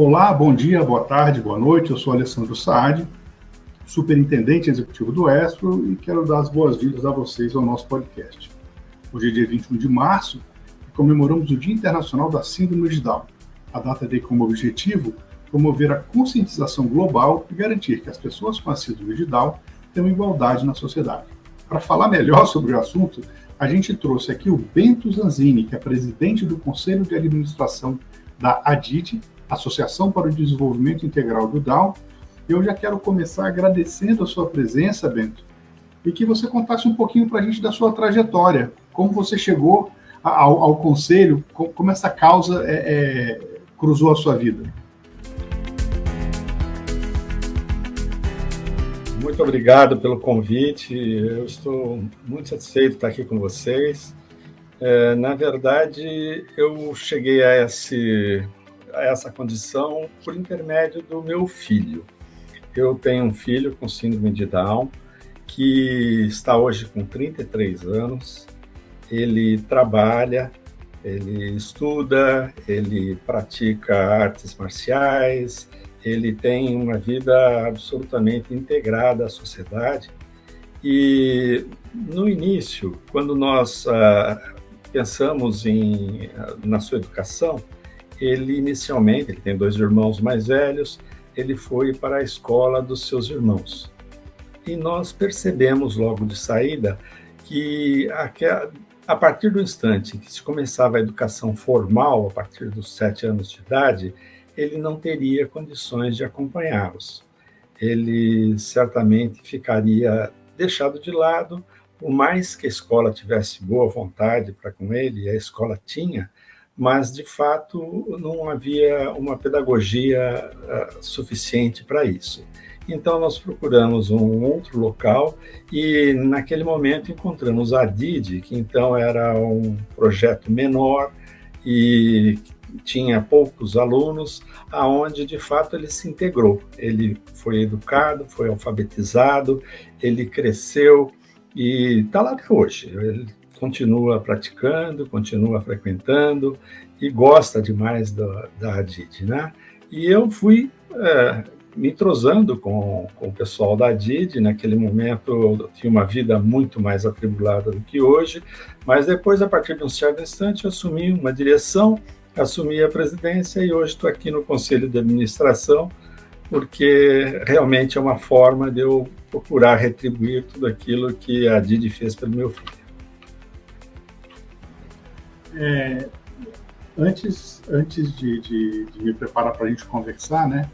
Olá, bom dia, boa tarde, boa noite. Eu sou Alessandro Saad, superintendente executivo do Estro, e quero dar as boas-vindas a vocês ao nosso podcast. Hoje é dia 21 de março e comemoramos o Dia Internacional da Síndrome de Down. A data tem como objetivo promover a conscientização global e garantir que as pessoas com a síndrome de Down tenham igualdade na sociedade. Para falar melhor sobre o assunto, a gente trouxe aqui o Bento Zanzini, que é presidente do Conselho de Administração da ADID, Associação para o Desenvolvimento Integral do Down. Eu já quero começar agradecendo a sua presença, Bento, e que você contasse um pouquinho para a gente da sua trajetória, como você chegou ao Conselho, como essa causa cruzou a sua vida. Muito obrigado pelo convite, eu estou muito satisfeito de estar aqui com vocês. Na verdade, eu cheguei a essa condição por intermédio do meu filho. Eu tenho um filho com síndrome de Down, que está hoje com 33 anos, ele trabalha, ele estuda, ele pratica artes marciais, ele tem uma vida absolutamente integrada à sociedade. E no início, quando nós pensamos na sua educação, ele tem 2 irmãos mais velhos, ele foi para a escola dos seus irmãos. E nós percebemos logo de saída que a partir do instante que se começava a educação formal, a partir dos 7 anos de idade, ele não teria condições de acompanhá-los. Ele certamente ficaria deixado de lado, por mais que a escola tivesse boa vontade para com ele, e a escola tinha, mas, de fato, não havia uma pedagogia suficiente para isso. Então, nós procuramos um outro local e, naquele momento, encontramos a ADID, que, então, era um projeto menor e tinha poucos alunos, aonde, de fato, ele se integrou. Ele foi educado, foi alfabetizado, ele cresceu e está lá até hoje. Ele continua praticando, continua frequentando e gosta demais da ADID, né? E eu fui me entrosando com o pessoal da ADID. Naquele momento eu tinha uma vida muito mais atribulada do que hoje, mas depois, a partir de um certo instante, eu assumi uma direção, assumi a presidência e hoje estou aqui no Conselho de Administração, porque realmente é uma forma de eu procurar retribuir tudo aquilo que a ADID fez pelo meu filho. Antes de me preparar para a gente conversar, né,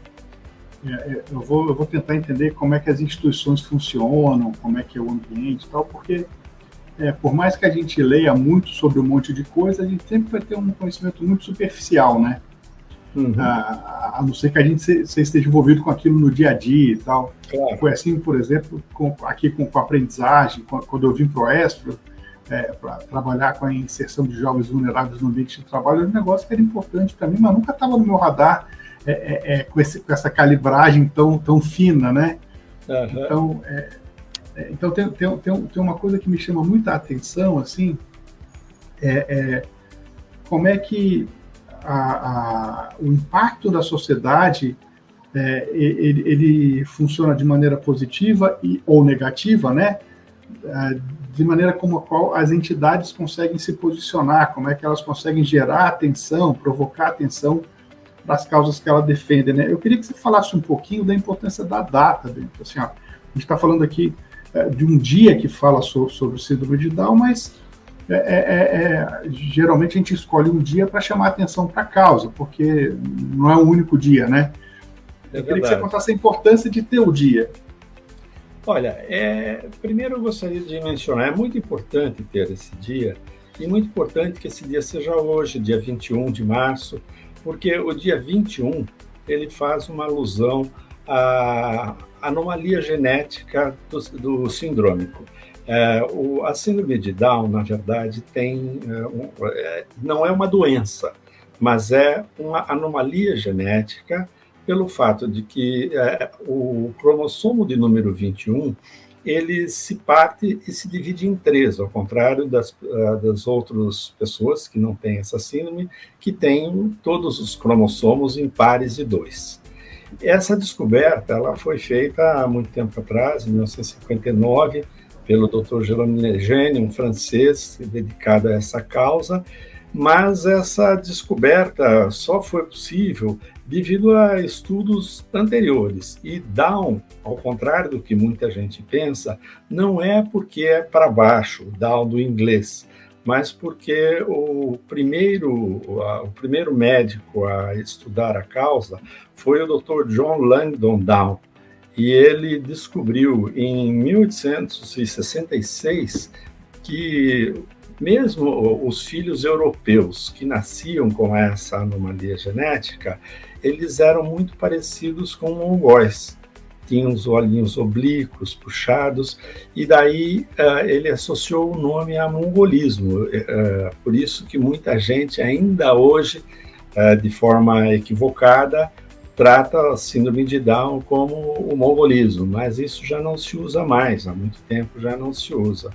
eu vou tentar entender como é que as instituições funcionam, como é que é o ambiente e tal, porque por mais que a gente leia muito sobre um monte de coisa, a gente sempre vai ter um conhecimento muito superficial, né? Uhum. A não ser que a gente você esteja envolvido com aquilo no dia a dia e tal. Claro. Foi assim, por exemplo, aqui com a aprendizagem, quando eu vim para o Estro, para trabalhar com a inserção de jovens vulneráveis no ambiente de trabalho, era um negócio que era importante para mim, mas nunca estava no meu radar com essa calibragem tão fina, né? Uhum. Então tem uma coisa que me chama muita atenção, assim, como é que o impacto da sociedade ele funciona de maneira positiva ou negativa, né? De maneira como a qual as entidades conseguem se posicionar, como é que elas conseguem gerar atenção, provocar atenção para as causas que elas defendem, né? Eu queria que você falasse um pouquinho da importância da data, Bento. Assim, a gente está falando aqui de um dia que fala sobre o síndrome de Down, mas geralmente a gente escolhe um dia para chamar atenção para a causa, porque não é um único dia, né? Eu queria que você contasse a importância de ter o dia. Olha, primeiro eu gostaria de mencionar, é muito importante ter esse dia, e muito importante que esse dia seja hoje, dia 21 de março, porque o dia 21, ele faz uma alusão à anomalia genética do sindrômico. A síndrome de Down, na verdade, não é uma doença, mas é uma anomalia genética pelo fato de que o cromossomo de número 21 ele se parte e se divide em três, ao contrário das outras pessoas que não têm essa síndrome, que têm todos os cromossomos em pares de 2. Essa descoberta ela foi feita há muito tempo atrás, em 1959, pelo Dr. Jérôme Lejeune, um francês dedicado a essa causa, mas essa descoberta só foi possível devido a estudos anteriores. E Down, ao contrário do que muita gente pensa, não é porque é para baixo, Down do inglês, mas porque o primeiro médico a estudar a causa foi o Dr. John Langdon Down, e ele descobriu em 1866 que mesmo os filhos europeus que nasciam com essa anomalia genética, eles eram muito parecidos com mongóis. Tinham os olhinhos oblíquos, puxados, e daí ele associou o nome a mongolismo. Por isso que muita gente ainda hoje, de forma equivocada, trata a síndrome de Down como o mongolismo, mas isso já não se usa mais, há muito tempo já não se usa.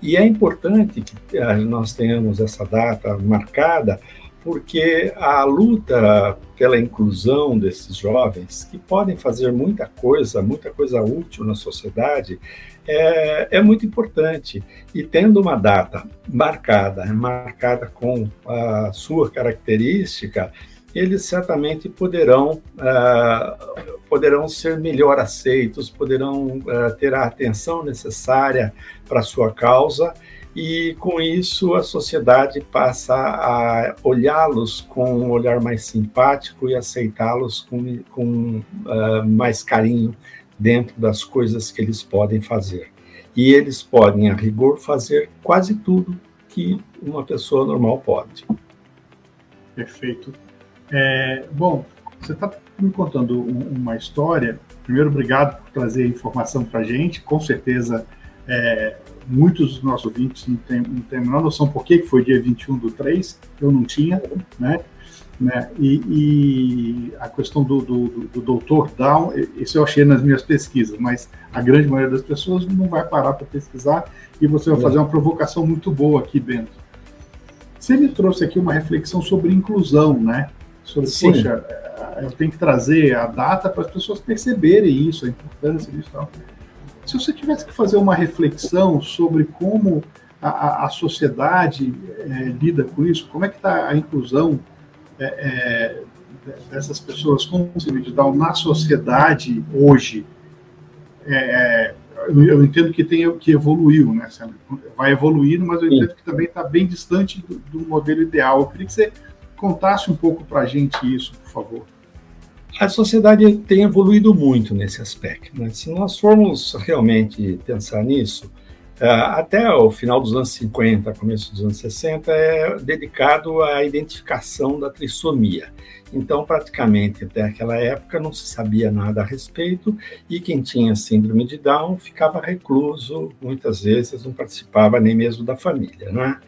E é importante que nós tenhamos essa data marcada, porque a luta pela inclusão desses jovens, que podem fazer muita coisa útil na sociedade, é muito importante. E tendo uma data marcada com a sua característica, eles certamente poderão ser melhor aceitos, poderão ter a atenção necessária para a sua causa, e com isso a sociedade passa a olhá-los com um olhar mais simpático e aceitá-los com mais carinho dentro das coisas que eles podem fazer. E eles podem, a rigor, fazer quase tudo que uma pessoa normal pode. Perfeito. Bom, você está me contando uma história. Primeiro, obrigado por trazer a informação para a gente. Com certeza, muitos dos nossos ouvintes não têm a menor noção por que foi dia 21/3, eu não tinha, né? E a questão do Dr. Down, isso eu achei nas minhas pesquisas, mas a grande maioria das pessoas não vai parar para pesquisar, e você vai fazer uma provocação muito boa aqui, Bento. Você me trouxe aqui uma reflexão sobre inclusão, né? Sim. Poxa, eu tenho que trazer a data para as pessoas perceberem isso, a importância disso. Tal. Se você tivesse que fazer uma reflexão sobre como a sociedade lida com isso, como é que está a inclusão dessas pessoas com síndrome de Down na sociedade hoje, eu entendo que evoluiu, né? Vai evoluindo, mas eu entendo que também está bem distante do modelo ideal. Eu queria que você contasse um pouco para a gente isso, por favor. A sociedade tem evoluído muito nesse aspecto, né? Se nós formos realmente pensar nisso, até o final dos anos 50, começo dos anos 60, é dedicado à identificação da trissomia. Então, praticamente, até aquela época, não se sabia nada a respeito, e quem tinha síndrome de Down ficava recluso, muitas vezes não participava nem mesmo da família, né?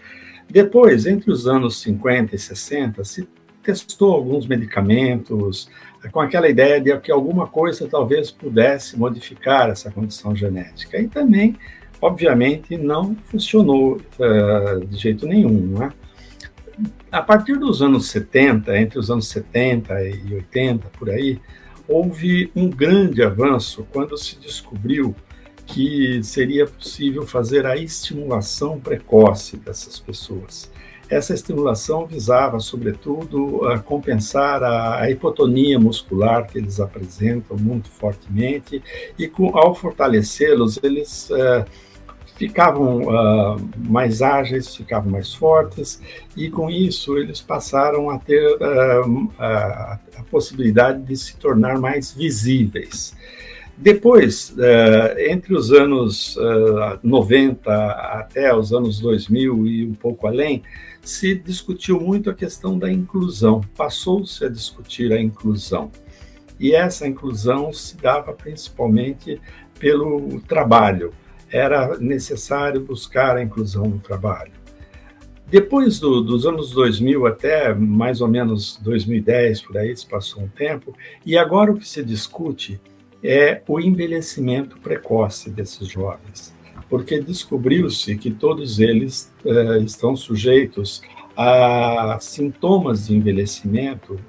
Depois, entre os anos 50 e 60, se testou alguns medicamentos, com aquela ideia de que alguma coisa talvez pudesse modificar essa condição genética. E também, obviamente, não funcionou de jeito nenhum, né? A partir dos anos 70, entre os anos 70 e 80, por aí, houve um grande avanço quando se descobriu que seria possível fazer a estimulação precoce dessas pessoas. Essa estimulação visava, sobretudo, a compensar a hipotonia muscular que eles apresentam muito fortemente, e ao fortalecê-los, eles ficavam mais ágeis, ficavam mais fortes, e com isso eles passaram a ter a possibilidade de se tornar mais visíveis. Depois, entre os anos 90 até os anos 2000 e um pouco além, se discutiu muito a questão da inclusão, passou-se a discutir a inclusão. E essa inclusão se dava principalmente pelo trabalho, era necessário buscar a inclusão no trabalho. Depois dos anos 2000 até mais ou menos 2010, por aí se passou um tempo, e agora o que se discute é o envelhecimento precoce desses jovens, porque descobriu-se que todos eles estão sujeitos a sintomas de envelhecimento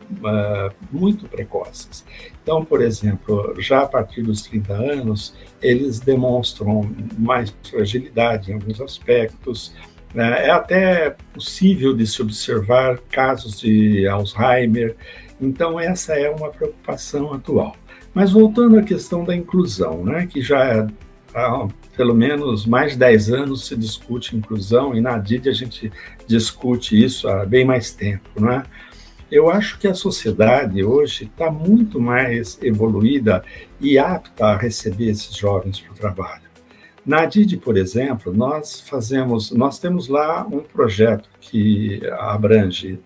muito precoces. Então, por exemplo, já a partir dos 30 anos, eles demonstram mais fragilidade em alguns aspectos. É até possível de se observar casos de Alzheimer. Então, essa é uma preocupação atual. Mas voltando à questão da inclusão, né, que já há pelo menos mais de 10 anos se discute inclusão, e na DID a gente discute isso há bem mais tempo, né? Eu acho que a sociedade hoje está muito mais evoluída e apta a receber esses jovens para o trabalho. Na DID, por exemplo, nós temos lá um projeto que abrange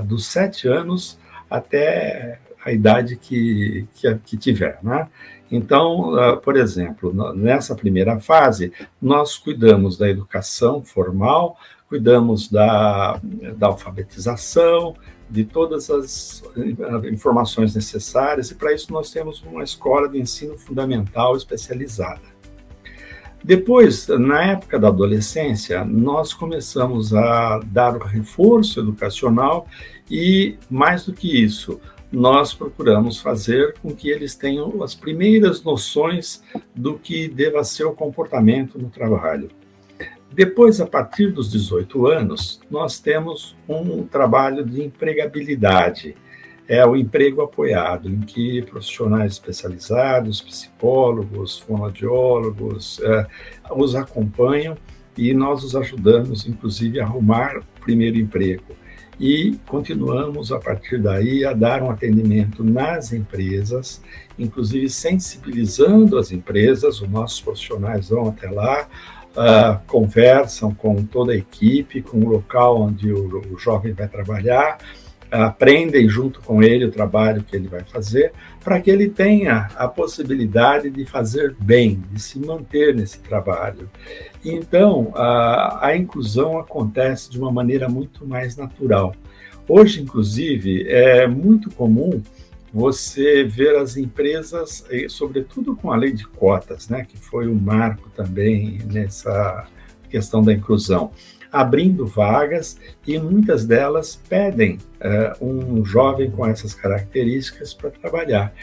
dos 7 anos até a idade que tiver, né? Então, por exemplo, nessa primeira fase, nós cuidamos da educação formal, cuidamos da alfabetização, de todas as informações necessárias, e para isso nós temos uma escola de ensino fundamental especializada. Depois, na época da adolescência, nós começamos a dar o reforço educacional e, mais do que isso, nós procuramos fazer com que eles tenham as primeiras noções do que deva ser o comportamento no trabalho. Depois, a partir dos 18 anos, nós temos um trabalho de empregabilidade. É o emprego apoiado, em que profissionais especializados, psicólogos, fonoaudiólogos, os acompanham e nós os ajudamos, inclusive, a arrumar o primeiro emprego. E continuamos, a partir daí, a dar um atendimento nas empresas, inclusive sensibilizando as empresas. Os nossos profissionais vão até lá, conversam com toda a equipe, com o local onde o jovem vai trabalhar, aprendem junto com ele o trabalho que ele vai fazer, para que ele tenha a possibilidade de fazer bem, de se manter nesse trabalho. Então, a inclusão acontece de uma maneira muito mais natural. Hoje, inclusive, é muito comum você ver as empresas, sobretudo com a lei de cotas, né, que foi um marco também nessa questão da inclusão, abrindo vagas, e muitas delas pedem um jovem com essas características para trabalhar.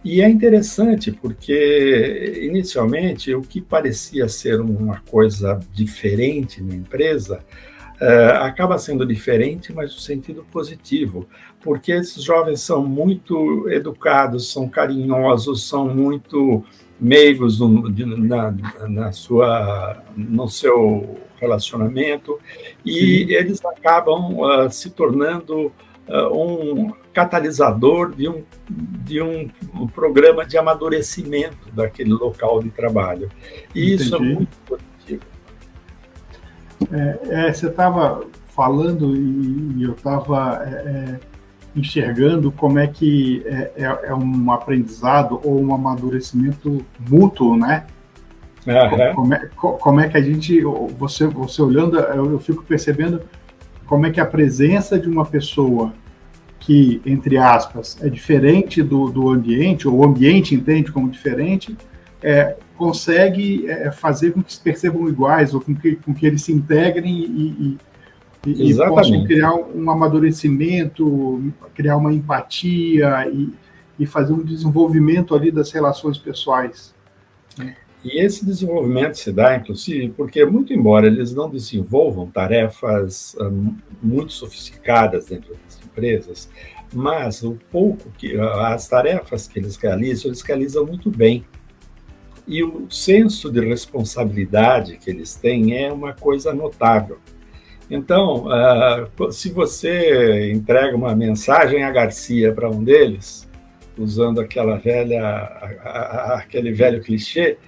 E é interessante porque, inicialmente, o que parecia ser uma coisa diferente na empresa acaba sendo diferente, mas no sentido positivo, porque esses jovens são muito educados, são carinhosos, são muito meigos no seu relacionamento, e eles acabam se tornando um catalisador de um programa de amadurecimento daquele local de trabalho. E isso é muito positivo. Você estava falando e eu estava enxergando como é que é um aprendizado ou um amadurecimento mútuo, né? Como é que a gente, você olhando, eu fico percebendo como é que a presença de uma pessoa que, entre aspas, é diferente do ambiente, ou o ambiente entende como diferente, consegue fazer com que se percebam iguais, ou com que eles se integrem e possam criar um amadurecimento, criar uma empatia e fazer um desenvolvimento ali das relações pessoais. E esse desenvolvimento se dá, inclusive, porque, muito embora eles não desenvolvam tarefas muito sofisticadas dentro das empresas, mas as tarefas que eles realizam muito bem. E o senso de responsabilidade que eles têm é uma coisa notável. Então, se você entrega uma mensagem a Garcia para um deles, usando aquele velho clichê,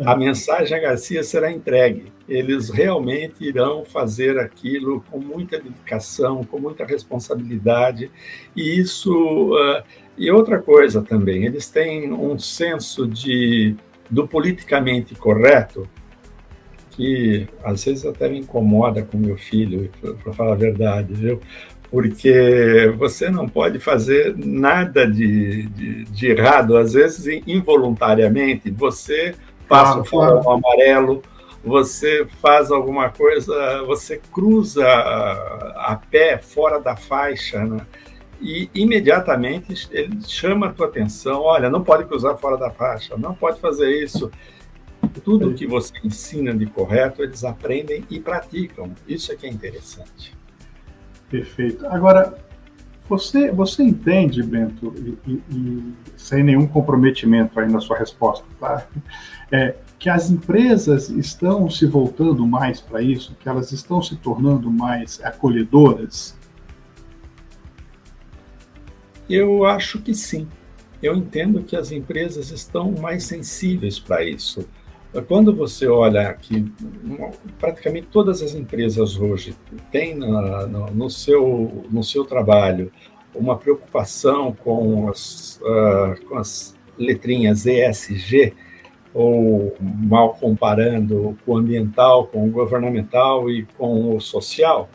a mensagem a Garcia será entregue. Eles realmente irão fazer aquilo com muita dedicação, com muita responsabilidade. E e outra coisa também, eles têm um senso do politicamente correto, que às vezes até me incomoda com meu filho, para falar a verdade, viu? porque você não pode fazer nada de errado, às vezes involuntariamente, você passa Claro, o farol claro. amarelo, você faz alguma coisa, você cruza a pé fora da faixa, né? E imediatamente ele chama a tua atenção, olha, não pode cruzar fora da faixa, não pode fazer isso. Tudo que você ensina de correto, eles aprendem e praticam. Isso é que é interessante. Perfeito. Agora, você entende, Bento, sem nenhum comprometimento aí na sua resposta, tá? Que as empresas estão se voltando mais para isso, que elas estão se tornando mais acolhedoras? Eu acho que sim. Eu entendo que as empresas estão mais sensíveis para isso. Quando você olha que praticamente todas as empresas hoje têm no seu trabalho uma preocupação com as letrinhas ESG, ou mal comparando com o ambiental, com o governamental e com o social,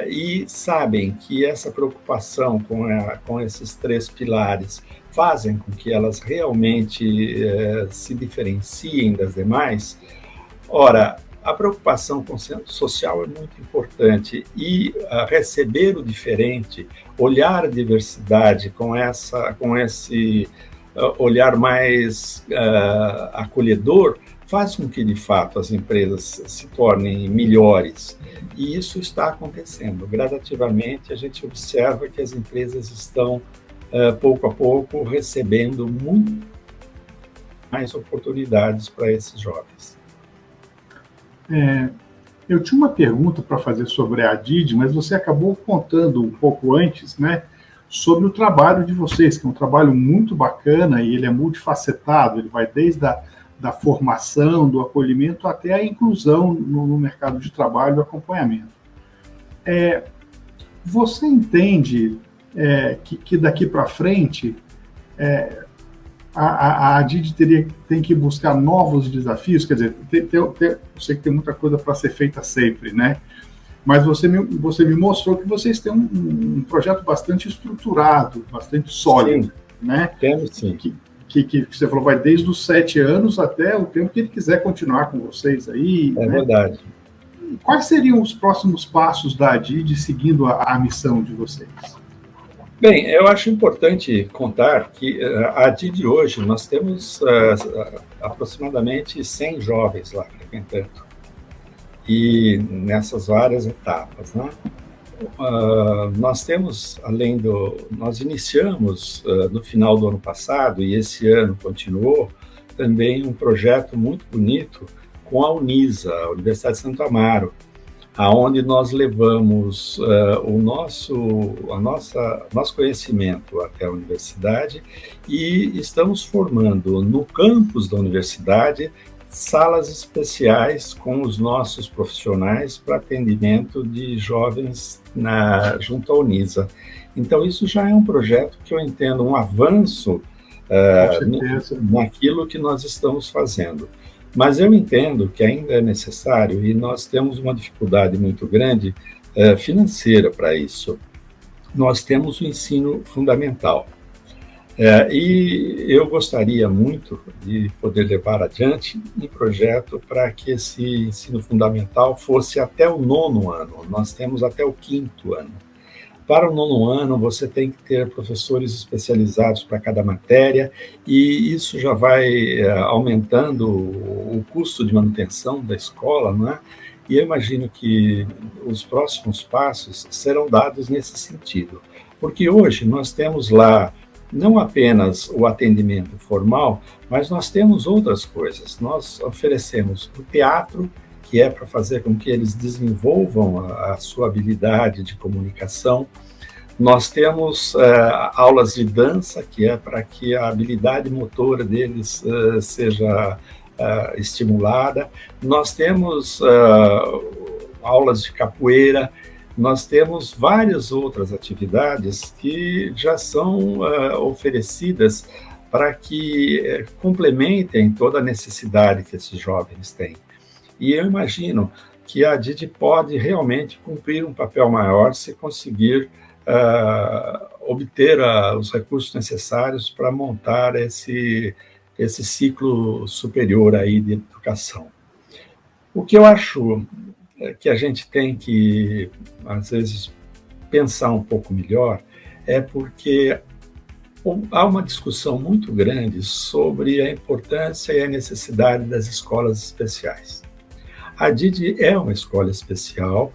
e sabem que essa preocupação com esses três pilares fazem com que elas realmente se diferenciem das demais. Ora, a preocupação social é muito importante e receber o diferente, olhar a diversidade com esse olhar mais acolhedor, faz com que, de fato, as empresas se tornem melhores. E isso está acontecendo. Gradativamente, a gente observa que as empresas estão, pouco a pouco, recebendo muito mais oportunidades para esses jovens. Eu tinha uma pergunta para fazer sobre a Didi, mas você acabou contando um pouco antes, né, sobre o trabalho de vocês, que é um trabalho muito bacana e ele é multifacetado, ele vai desde da formação, do acolhimento, até a inclusão no mercado de trabalho e acompanhamento. Você entende que daqui para frente a Didi tem que buscar novos desafios? Quer dizer, eu sei que tem muita coisa para ser feita sempre, né? Mas você me mostrou que vocês têm um projeto bastante estruturado, bastante sólido, sim, né? Temos, sim. Que você falou, vai desde os 7 anos até o tempo que ele quiser continuar com vocês aí. É, né? verdade. Quais seriam os próximos passos da Didi seguindo a missão de vocês? Bem, eu acho importante contar que a Didi hoje, nós temos aproximadamente 100 jovens lá frequentando, e nessas várias etapas, né? Nós temos, nós iniciamos no final do ano passado, e esse ano continuou, também um projeto muito bonito com a Unisa, a Universidade de Santo Amaro, aonde nós levamos nosso conhecimento até a universidade e estamos formando no campus da universidade salas especiais com os nossos profissionais para atendimento de jovens junto à Unisa. Então, isso já é um projeto que eu entendo um avanço naquilo que nós estamos fazendo. Mas eu entendo que ainda é necessário, e nós temos uma dificuldade muito grande financeira para isso. Nós temos o ensino fundamental. E eu gostaria muito de poder levar adiante um projeto para que esse ensino fundamental fosse até o 9º ano. Nós temos até o 5º ano. Para o 9º ano, você tem que ter professores especializados para cada matéria, e isso já vai aumentando o custo de manutenção da escola, não é? E eu imagino que os próximos passos serão dados nesse sentido. Porque hoje nós temos lá não apenas o atendimento formal, mas nós temos outras coisas. Nós oferecemos o teatro, que é para fazer com que eles desenvolvam a sua habilidade de comunicação. Nós temos aulas de dança, que é para que a habilidade motora deles seja estimulada. Nós temos aulas de capoeira. Nós temos várias outras atividades que já são oferecidas para que complementem toda a necessidade que esses jovens têm. E eu imagino que a DID pode realmente cumprir um papel maior se conseguir obter os recursos necessários para montar esse ciclo superior aí de educação. O que eu acho que a gente tem que, às vezes, pensar um pouco melhor é porque há uma discussão muito grande sobre a importância e a necessidade das escolas especiais. A DID é uma escola especial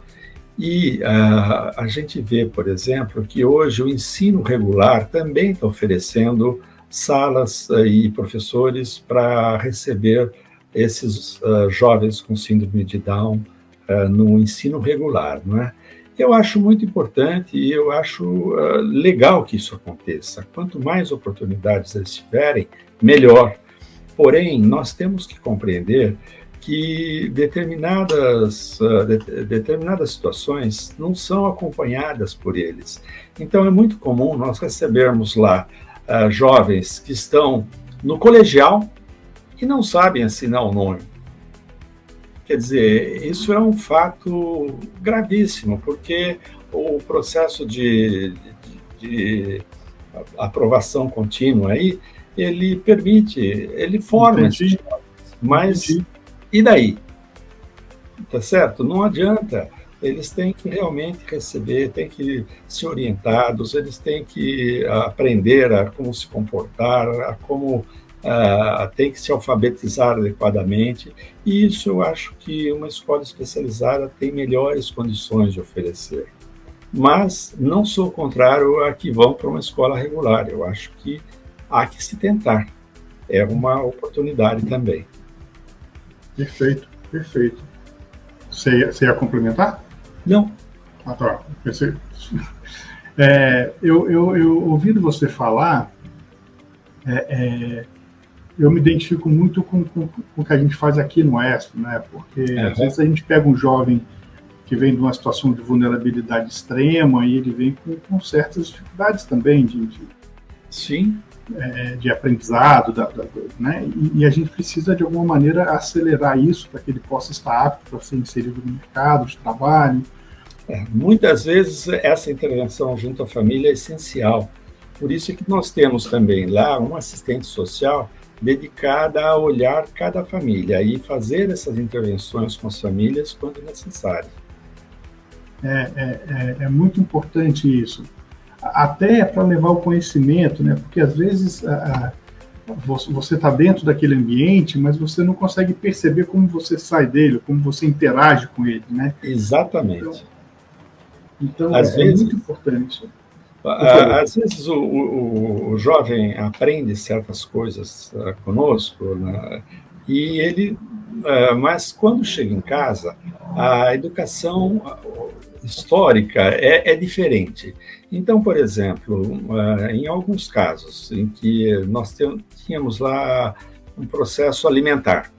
e a gente vê, por exemplo, que hoje o ensino regular também está oferecendo salas e professores para receber esses jovens com síndrome de Down no ensino regular, não é? Eu acho muito importante e eu acho legal que isso aconteça. Quanto mais oportunidades eles tiverem, melhor. Porém, nós temos que compreender que determinadas situações não são acompanhadas por eles. Então, é muito comum nós recebermos lá jovens que estão no colegial e não sabem assinar o nome. Quer dizer, isso é um fato gravíssimo, porque o processo de aprovação contínua aí, ele permite, ele forma esses jovens, mas e daí? Tá certo? Não adianta. Eles têm que realmente receber, têm que ser orientados, eles têm que aprender a como se comportar, a como tem que se alfabetizar adequadamente, e isso eu acho que uma escola especializada tem melhores condições de oferecer. Mas não sou contrário a que vão para uma escola regular, eu acho que há que se tentar, é uma oportunidade também. Perfeito, perfeito. Você ia complementar? Não. Ah, tá. Eu ouvindo você falar, eu me identifico muito com o que a gente faz aqui no Oeste, né? Porque às vezes a gente pega um jovem que vem de uma situação de vulnerabilidade extrema e ele vem com certas dificuldades também Sim. De aprendizado, né? E a gente precisa, de alguma maneira, acelerar isso para que ele possa estar apto para ser inserido no mercado de trabalho. Muitas vezes essa intervenção junto à família é essencial. Por isso é que nós temos também lá um assistente social dedicada a olhar cada família e fazer essas intervenções com as famílias quando necessário. É muito importante isso. Até para levar o conhecimento, né? Porque às vezes você está dentro daquele ambiente, mas você não consegue perceber como você sai dele, como você interage com ele, né? Exatamente. Então às vezes, muito importante. Às vezes o jovem aprende certas coisas conosco, né? E ele, mas quando chega em casa, a educação histórica é diferente. Então, por exemplo, em alguns casos em que nós tínhamos lá um processo alimentar,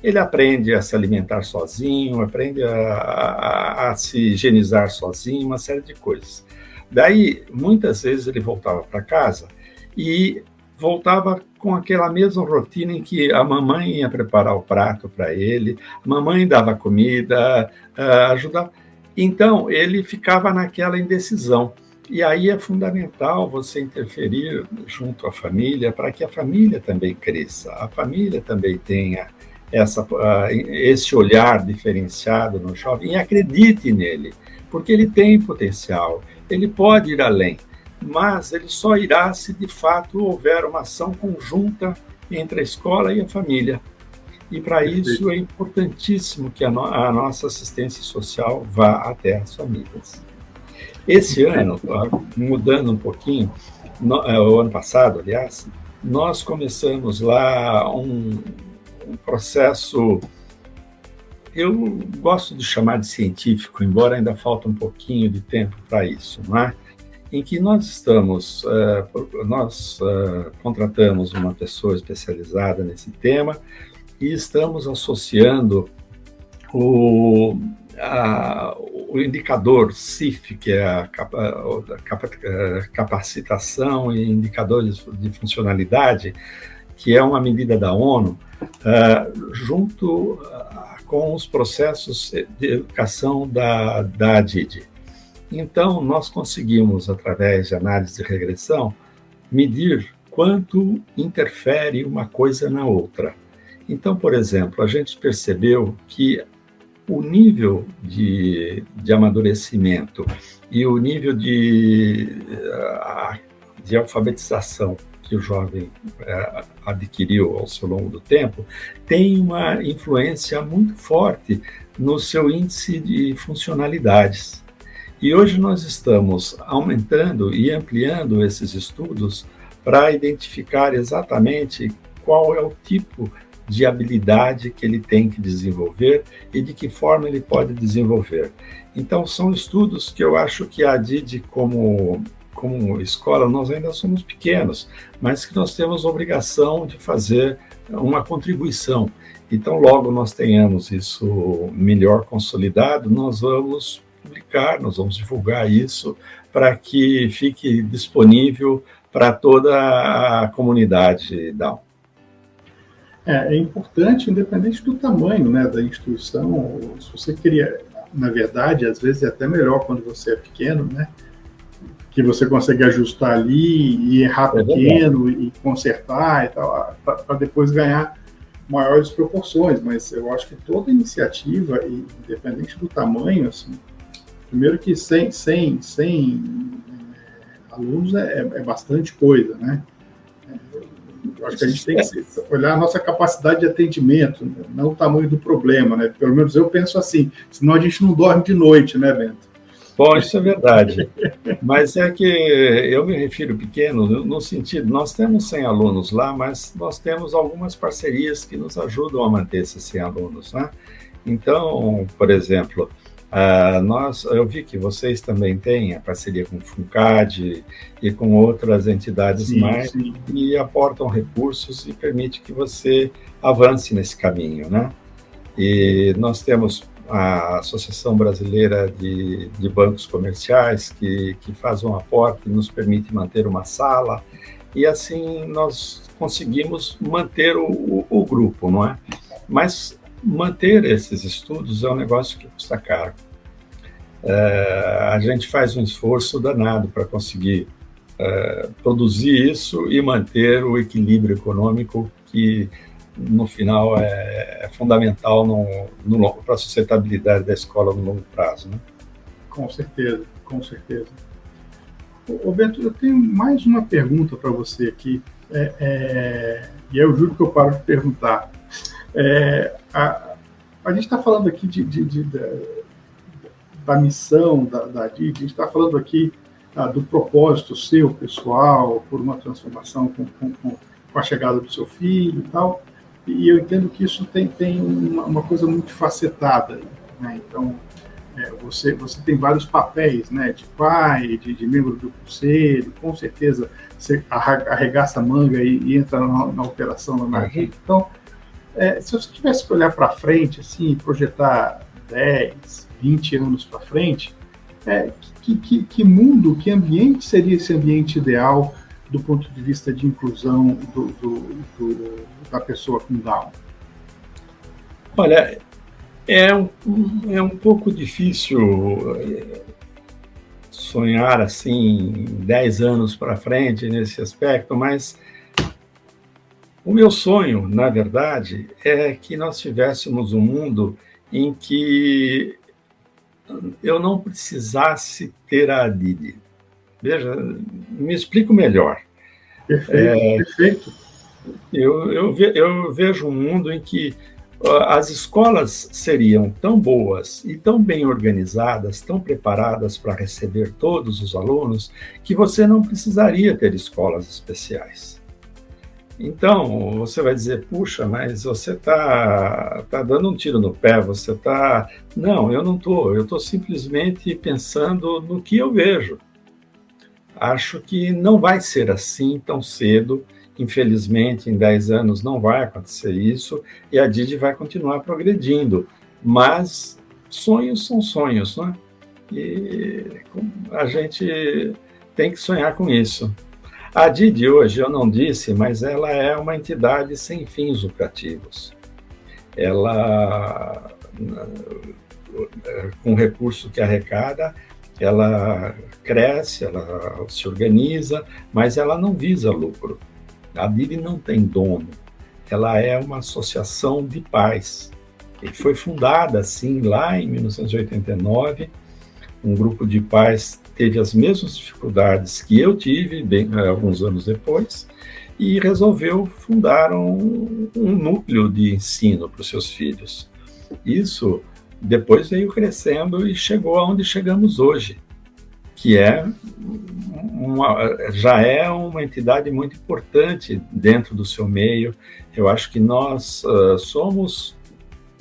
ele aprende a se alimentar sozinho, aprende a se higienizar sozinho, uma série de coisas. Daí, muitas vezes ele voltava para casa e voltava com aquela mesma rotina em que a mamãe ia preparar o prato para ele, a mamãe dava comida, ajudava. Então, ele ficava naquela indecisão. E aí é fundamental você interferir junto à família para que a família também cresça, a família também tenha esse olhar diferenciado no jovem e acredite nele, porque ele tem potencial, ele pode ir além, mas ele só irá se de fato houver uma ação conjunta entre a escola e a família. E para isso é importantíssimo que a nossa assistência social vá até as famílias. Esse ano, mudando um pouquinho, o ano passado, aliás, nós começamos lá um processo, eu gosto de chamar de científico, embora ainda falta um pouquinho de tempo para isso, não é? Em que nós contratamos uma pessoa especializada nesse tema e estamos associando o indicador CIF, que é a capacitação e indicadores de funcionalidade, que é uma medida da ONU, junto com os processos de educação da DID. Então, nós conseguimos, através de análise de regressão, medir quanto interfere uma coisa na outra. Então, por exemplo, a gente percebeu que o nível de amadurecimento e o nível de alfabetização que o jovem adquiriu ao seu longo do tempo tem uma influência muito forte no seu índice de funcionalidades. E hoje nós estamos aumentando e ampliando esses estudos para identificar exatamente qual é o tipo de habilidade que ele tem que desenvolver e de que forma ele pode desenvolver. Então, são estudos que eu acho que a DID, como escola, nós ainda somos pequenos, mas que nós temos a obrigação de fazer uma contribuição. Então, logo nós tenhamos isso melhor consolidado, nós vamos publicar, nós vamos divulgar isso para que fique disponível para toda a comunidade Down. É importante, independente do tamanho, né, da instituição. Se você queria, na verdade, às vezes é até melhor quando você é pequeno, né, que você consegue ajustar ali e errar pequeno e consertar e tal, para depois ganhar maiores proporções. Mas eu acho que toda iniciativa, independente do tamanho, assim, primeiro que 100 alunos é bastante coisa, né? Eu acho que a gente tem que olhar a nossa capacidade de atendimento, não o tamanho do problema, né? Pelo menos eu penso assim, senão a gente não dorme de noite, né, Bento? Bom, isso é verdade, mas é que eu me refiro pequeno no sentido, nós temos 100 alunos lá, mas nós temos algumas parcerias que nos ajudam a manter esses 100 alunos, né? Então, por exemplo, eu vi que vocês também têm a parceria com o FUNCAD e com outras entidades sim. E aportam recursos e permite que você avance nesse caminho, né? E nós temos a Associação Brasileira de Bancos Comerciais, que faz um aporte e nos permite manter uma sala, e assim nós conseguimos manter o grupo, não é? Mas manter esses estudos é um negócio que custa caro. A gente faz um esforço danado para conseguir produzir isso e manter o equilíbrio econômico que, no final, é fundamental para a sustentabilidade da escola no longo prazo, né? Com certeza, com certeza. Ô Bento, eu tenho mais uma pergunta para você aqui, e eu juro que eu paro de perguntar. A gente está falando aqui da missão da DID, a gente está falando aqui do propósito seu, pessoal, por uma transformação com a chegada do seu filho e tal, e eu entendo que isso tem uma coisa muito facetada, né? Então, você tem vários papéis, né, de pai, de membro do conselho, com certeza você arregaça a manga e entra na operação na DID. Então, se você tivesse que olhar para frente, assim, projetar 10, 20 anos para frente, que mundo, que ambiente seria esse ambiente ideal do ponto de vista de inclusão da pessoa com Down? Olha, é um pouco difícil sonhar assim 10 anos para frente nesse aspecto, mas o meu sonho, na verdade, é que nós tivéssemos um mundo em que eu não precisasse ter a DID. Veja, me explico melhor. Perfeito. Eu vejo um mundo em que as escolas seriam tão boas e tão bem organizadas, tão preparadas para receber todos os alunos, que você não precisaria ter escolas especiais. Então, você vai dizer, puxa, mas você está dando um tiro no pé, você está... Não, eu não estou, eu estou simplesmente pensando no que eu vejo. Acho que não vai ser assim tão cedo, infelizmente, em 10 anos não vai acontecer isso, e a DID vai continuar progredindo, mas sonhos são sonhos, né? E a gente tem que sonhar com isso. A DID hoje, eu não disse, mas ela é uma entidade sem fins lucrativos. Ela com o recurso que arrecada, ela cresce, ela se organiza, mas ela não visa lucro. A BIB não tem dono, ela é uma associação de pais. E foi fundada, assim, lá em 1989, um grupo de pais teve as mesmas dificuldades que eu tive, alguns anos depois, e resolveu fundar um núcleo de ensino para os seus filhos. Isso depois veio crescendo e chegou aonde chegamos hoje, que já é uma entidade muito importante dentro do seu meio. Eu acho que nós somos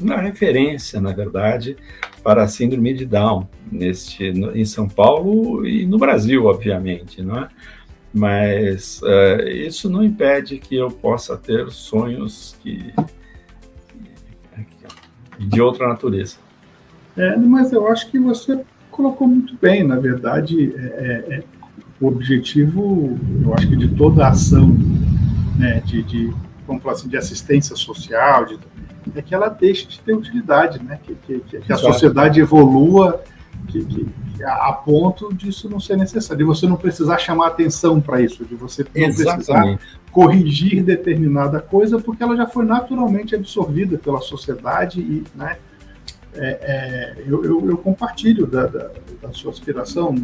uma referência, na verdade, para a síndrome de Down, em São Paulo e no Brasil, obviamente, não é? Mas isso não impede que eu possa ter sonhos de outra natureza. Mas eu acho que você colocou muito bem. Na verdade, o objetivo, eu acho que de toda a ação, né, vamos falar assim, de assistência social, é que ela deixe de ter utilidade, né? Que a sociedade evolua a ponto disso não ser necessário, de você não precisar chamar atenção para isso, de você não precisar corrigir determinada coisa, porque ela já foi naturalmente absorvida pela sociedade. E, né, eu compartilho da sua aspiração.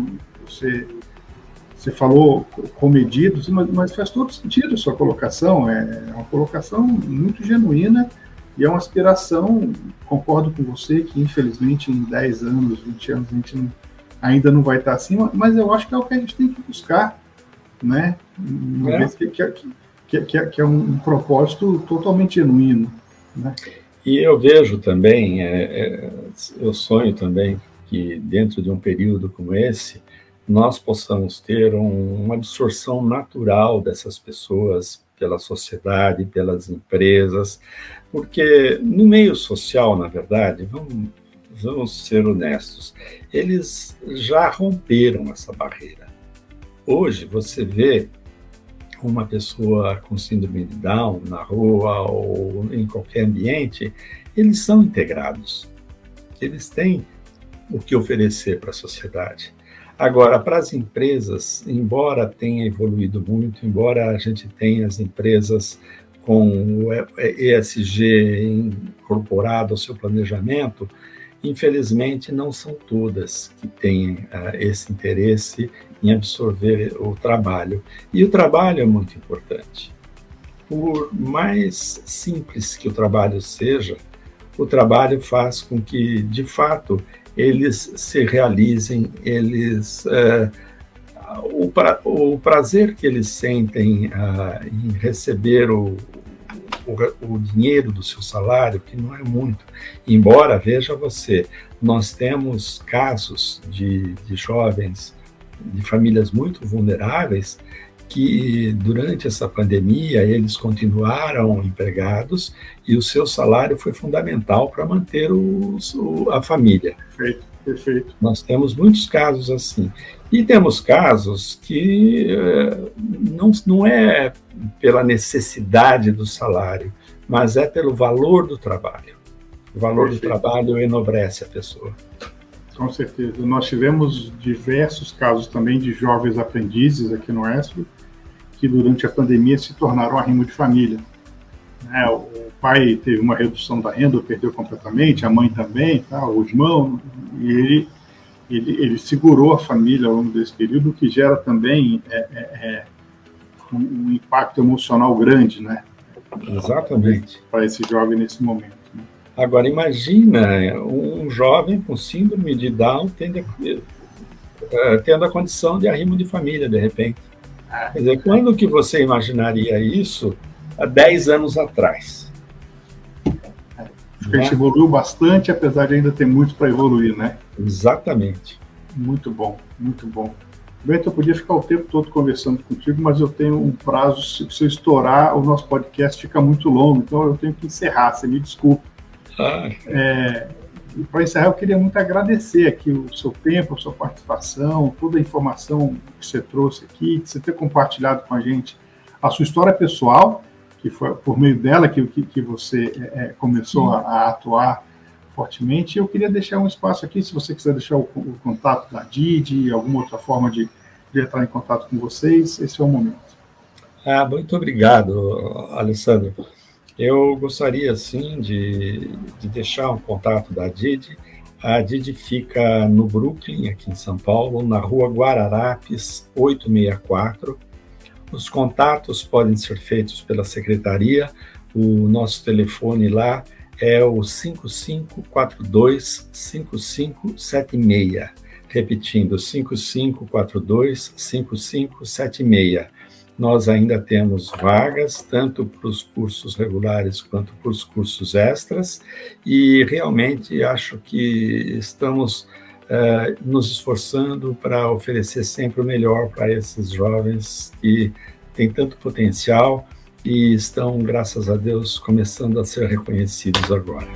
Você falou comedidos, mas faz todo sentido a sua colocação. É uma colocação muito genuína e é uma aspiração. Concordo com você que, infelizmente, em 10 anos, 20 anos, a gente ainda não vai estar assim, mas eu acho que é o que a gente tem que buscar, né? Uma vez que é um propósito totalmente genuíno, né? E eu vejo também, eu sonho também que dentro de um período como esse, nós possamos ter uma absorção natural dessas pessoas pela sociedade, pelas empresas, porque no meio social, na verdade, vamos ser honestos, eles já romperam essa barreira. Hoje, você vê uma pessoa com síndrome de Down na rua ou em qualquer ambiente, eles são integrados. Eles têm o que oferecer para a sociedade. Agora, para as empresas, embora tenha evoluído muito, embora a gente tenha as empresas com o ESG incorporado ao seu planejamento, infelizmente não são todas que têm esse interesse em absorver o trabalho. E o trabalho é muito importante. Por mais simples que o trabalho seja, o trabalho faz com que, de fato, eles se realizem, o prazer que eles sentem em receber o dinheiro do seu salário, que não é muito. Embora, veja você, nós temos casos de jovens, de famílias muito vulneráveis, que durante essa pandemia eles continuaram empregados e o seu salário foi fundamental para manter a família. Perfeito. Nós temos muitos casos assim. E temos casos que não é pela necessidade do salário, mas é pelo valor do trabalho. O valor do trabalho enobrece a pessoa. Com certeza. Nós tivemos diversos casos também de jovens aprendizes aqui no ESP que durante a pandemia se tornaram arrimo de família. O pai teve uma redução da renda, perdeu completamente, a mãe também, o irmão, e ele segurou a família ao longo desse período, o que gera também um impacto emocional grande, né? Exatamente. Para esse jovem nesse momento. Né? Agora, imagina um jovem com síndrome de Down tendo a condição de arrimo de família, de repente. Quer dizer, quando que você imaginaria isso há 10 anos atrás? Acho que a gente evoluiu bastante, apesar de ainda ter muito para evoluir, né? Exatamente. Muito bom, muito bom. Bento, eu podia ficar o tempo todo conversando contigo, mas eu tenho um prazo, se eu estourar, o nosso podcast fica muito longo, então eu tenho que encerrar, você me desculpe. E para encerrar, eu queria muito agradecer aqui o seu tempo, a sua participação, toda a informação que você trouxe aqui, que você ter compartilhado com a gente a sua história pessoal, que foi por meio dela que você começou a atuar fortemente. Eu queria deixar um espaço aqui, se você quiser deixar o contato da Didi, alguma outra forma de entrar em contato com vocês, esse é o momento. Muito obrigado, Alessandro. Eu gostaria, sim, de deixar um contato da Didi. A Didi fica no Brooklyn, aqui em São Paulo, na rua Guararapes, 864. Os contatos podem ser feitos pela secretaria. O nosso telefone lá é o 5542-5576. Repetindo, 5542-5576. Nós ainda temos vagas, tanto para os cursos regulares quanto para os cursos extras, e realmente acho que estamos nos esforçando para oferecer sempre o melhor para esses jovens que têm tanto potencial e estão, graças a Deus, começando a ser reconhecidos agora.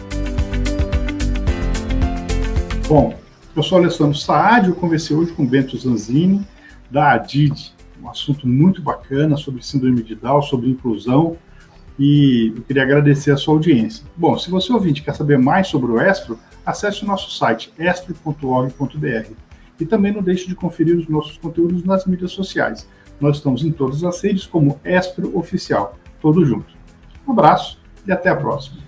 Bom, eu sou Alessandro Saad, eu conversei hoje com o Bento Zanzini, da Adid, um assunto muito bacana sobre síndrome de Down, sobre inclusão, e eu queria agradecer a sua audiência. Bom, se você ouvinte quer saber mais sobre o Estro, acesse o nosso site estro.org.br e também não deixe de conferir os nossos conteúdos nas mídias sociais. Nós estamos em todas as redes como Estro Oficial, tudo junto. Um abraço e até a próxima.